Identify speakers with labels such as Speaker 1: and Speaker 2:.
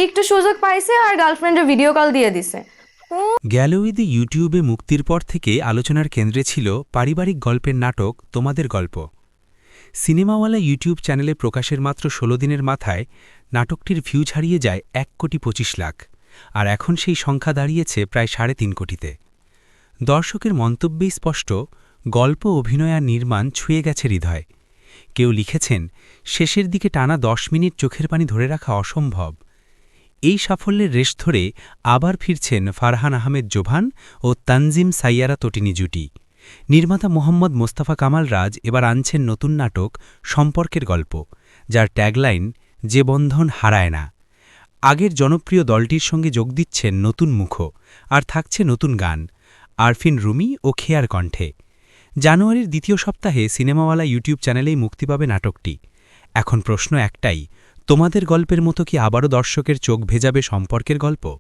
Speaker 1: একটু সুযোগ পাইছে আর গার্লফ্রেন্ডের ভিডিও কল দিয়ে দিছে।
Speaker 2: গ্যালোইদি ইউটিউবে মুক্তির পর থেকে আলোচনার কেন্দ্রে ছিল পারিবারিক গল্পের নাটক তোমাদের গল্প। সিনেমাওয়ালা ইউটিউব চ্যানেলে প্রকাশের মাত্র ১৬ দিনের মাথায় নাটকটির ভিউ ছাড়িয়ে যায় ১,২৫,০০,০০০, আর এখন সেই সংখ্যা দাঁড়িয়েছে প্রায় ৩.৫ কোটিতে। দর্শকের মন্তব্যেই স্পষ্ট, গল্প, অভিনয় আর নির্মাণ ছুঁয়ে গেছে হৃদয়। কেউ লিখেছেন, শেষের দিকে টানা ১০ মিনিট চোখের পানি ধরে রাখা অসম্ভব। এই সাফল্যের রেশ ধরে আবার ফিরছেন ফারহান আহমেদ জোভান ও তানজিম সাইয়ারা তটিনী জুটি। নির্মাতা মোহাম্মদ মোস্তফা কামাল রাজ এবার আনছেন নতুন নাটক সম্পর্কের গল্প, যার ট্যাগলাইন যে বন্ধন হারায় না। আগের জনপ্রিয় দলটির সঙ্গে যোগ দিচ্ছেন নতুন মুখ, আর থাকছে নতুন গান, আরফিন রুমি ও খেয়ার কণ্ঠে। জানুয়ারির দ্বিতীয় সপ্তাহে সিনেমাওয়ালা ইউটিউব চ্যানেলেই মুক্তি পাবে নাটকটি। এখন প্রশ্ন একটাই, তোমাদের গল্পের মতো কি আবারও দর্শকের চোখ ভেজাবে সম্পর্কের গল্প?